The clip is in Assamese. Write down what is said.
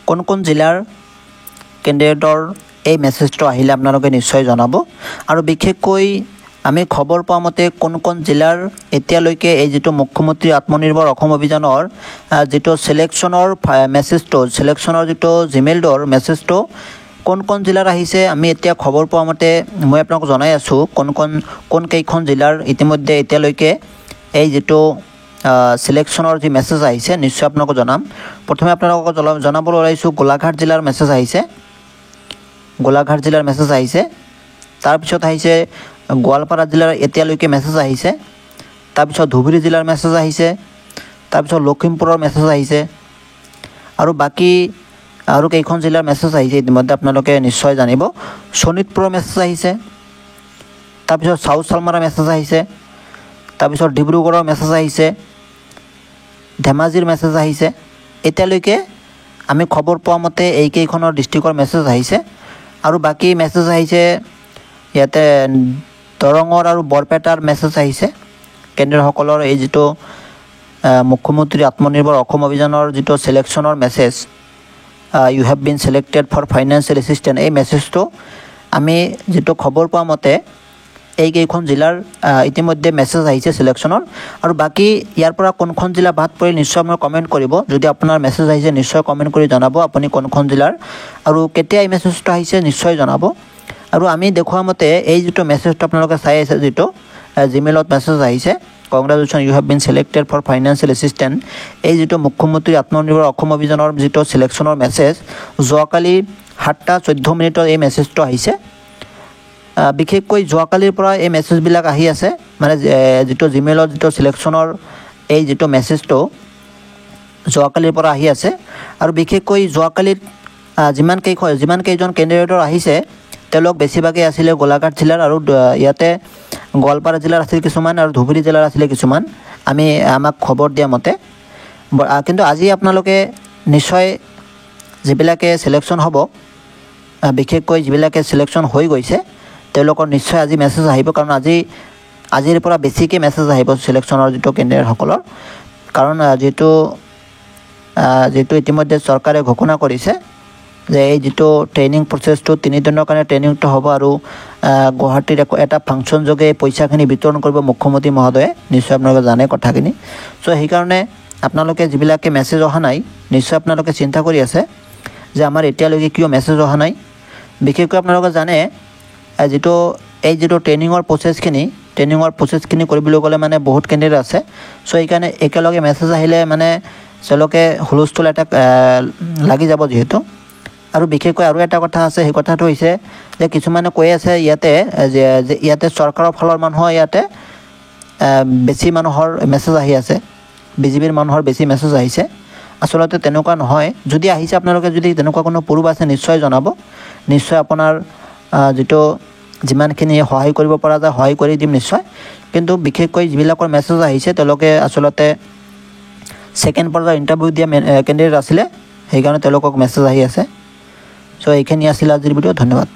কোন জিলাৰ কেণ্ডিডেটৰ এই মেছেজটো আহিলে আপোনালোকে নিশ্চয় জনাব। আৰু বিশেষকৈ আমি খবৰ পোৱা মতে কোন জিলাৰ এতিয়ালৈকে এই যিটো মুখ্যমন্ত্ৰী আত্মনিৰ্ভৰ অসম অভিযানৰ যিটো চিলেকশ্যনৰ মেছেজটো চিলেকশ্যনৰ যিটো জিমেইলৰ মেছেজটো কোন জিলাৰ আহিছে আমি এতিয়া খবৰ পোৱা মতে মই আপোনালোকক জনাই আছোঁ কোন কেইখন জিলাৰ ইতিমধ্যে এতিয়ালৈকে এই যিটো চিলেকশ্যনৰ যি মেছেজ আহিছে নিশ্চয় আপোনালোকক জনাম। প্ৰথমে আপোনালোকক জনাবলৈ ওলাইছোঁ গোলাঘাট জিলাৰ মেছেজ আহিছে। গোলাঘাট জিলাৰ মেছেজ আহিছে। তাৰপিছত আহিছে গোৱালপাৰা জিলাৰ এতিয়ালৈকে মেছেজ আহিছে। তাৰপিছত ধুবুৰী জিলাৰ মেছেজ আহিছে। তাৰপিছত লখিমপুৰৰ মেছেজ আহিছে। আৰু বাকী আৰু কেইখন জিলাৰ মেছেজ আহিছে ইতিমধ্যে আপোনালোকে নিশ্চয় জানিব। শোণিতপুৰৰ মেছেজ আহিছে। তাৰপিছত চাউথ চালমাৰাৰ মেছেজ আহিছে। তাৰপিছত ডিব্ৰুগড়ৰ মেছেজ আহিছে। ধেমাজিৰ মেছেজ আহিছে। এতিয়ালৈকে আমি খবৰ পোৱা মতে এইকেইখনৰ ডিষ্ট্ৰিক্টৰ মেছেজ আহিছে। আৰু বাকী মেছেজ আহিছে ইয়াতে দৰঙৰ আৰু বৰপেটাৰ মেছেজ আহিছে। কেন্দ্ৰীয়সকলৰ এই যিটো মুখ্যমন্ত্ৰী আত্মনিৰ্ভৰ অসম অভিযানৰ যিটো চিলেকশ্যনৰ message you have been selected for financial assistant এই মেছেজটো আমি যিটো খবৰ পোৱা মতে এইকেইখন জিলাৰ ইতিমধ্যে মেছেজ আহিছে চিলেকশ্যনৰ। আৰু বাকী ইয়াৰ পৰা কোনখন জিলা বাদ পৰি নিশ্চয় মই কমেণ্ট কৰিব। যদি আপোনাৰ মেছেজ আহিছে নিশ্চয় কমেণ্ট কৰি জনাব আপুনি কোনখন জিলাৰ আৰু কেতিয়া এই মেছেজটো আহিছে নিশ্চয় জনাব। আৰু আমি দেখুওৱা মতে এই যিটো মেছেজটো আপোনালোকে চাই আছে যিটো জিমেইলত মেছেজ আহিছে congratulations you have been selected for financial assistant এই যিটো মুখ্যমন্ত্ৰী আত্মনিৰ্ভৰ অসম অভিযানৰ যিটো চিলেকশ্যনৰ মেছেজ যোৱাকালি 7:14 এই মেছেজটো আহিছে। বিশেষকৈ যোৱাকালিৰ পৰা এই মেছেজবিলাক আহি আছে মানে যিটো জিমেইলত যিটো চিলেকশ্যনৰ এই যিটো মেছেজটো যোৱাকালিৰ পৰা আহি আছে। আৰু বিশেষকৈ যোৱাকালিত যিমান কেইজন কেণ্ডিডেটৰ আহিছে তেওঁলোক বেছিভাগেই আছিলে গোলাঘাট জিলাৰ আৰু ইয়াতে গোৱালপাৰা জিলাৰ আছিল কিছুমান আৰু ধুবুৰী জিলাৰ আছিলে কিছুমান আমাক খবৰ দিয়া মতে। কিন্তু আজি আপোনালোকে নিশ্চয় যিবিলাকে চিলেকশ্যন হ'ব বিশেষকৈ যিবিলাকে চিলেকশ্যন হৈ গৈছে তেওঁলোকৰ নিশ্চয় আজি মেছেজ আহিব। কাৰণ আজিৰ পৰা বেছিকৈ মেছেজ আহিব চিলেকশ্যনৰ যিটো কেণ্ডিডেটসকলৰ। কাৰণ যিটো ইতিমধ্যে চৰকাৰে ঘোষণা কৰিছে যে এই যিটো ট্ৰেইনিং প্ৰচেছটো 3 দিনৰ কাৰণে ট্ৰেইনিংটো হ'ব আৰু গুৱাহাটীৰ এটা ফাংচন যোগে পইচাখিনি বিতৰণ কৰিব মুখ্যমন্ত্ৰী মহোদয়ে। নিশ্চয় আপোনালোকে জানে কথাখিনি। চ' সেইকাৰণে আপোনালোকে যিবিলাকে মেছেজ অহা নাই নিশ্চয় আপোনালোকে চিন্তা কৰি আছে যে আমাৰ এতিয়ালৈকে কিয় মেছেজ অহা নাই। বিশেষকৈ আপোনালোকে জানে এই যিটো ট্ৰেইনিঙৰ প্ৰচেছখিনি কৰিবলৈ গ'লে মানে বহুত কেণ্ডিডেট আছে। চ' সেইকাৰণে একেলগে মেছেজ আহিলে মানে তেওঁলোকে হুলস্থুল এটা লাগি যাব যিহেতু। আৰু বিশেষকৈ আৰু এটা কথা আছে সেই কথাটো হৈছে যে কিছুমানে কৈ আছে ইয়াতে চৰকাৰৰ ফালৰ মানুহৰ ইয়াতে বেছি মানুহৰ মেছেজ আহি আছে বিজেপিৰ মানুহৰ বেছি মেছেজ আহিছে। আচলতে তেনেকুৱা নহয়। যদি আহিছে আপোনালোকে যদি তেনেকুৱা কোনো প্ৰুফ আছে নিশ্চয় জনাব। নিশ্চয় আপোনাৰ যিমানখিনি সহায় কৰিব পৰা যায় সহায় কৰি দিম নিশ্চয়। কিন্তু বিশেষকৈ যিবিলাকৰ মেছেজ আহিছে তেওঁলোকে আচলতে ছেকেণ্ড পৰ্যায়ৰ ইণ্টাৰভিউ দিয়া কেণ্ডিডেট আছিলে সেইকাৰণে তেওঁলোকক মেছেজ আহি আছে। চ' এইখিনি আছিল আজিৰ ভিডিঅ'। ধন্যবাদ।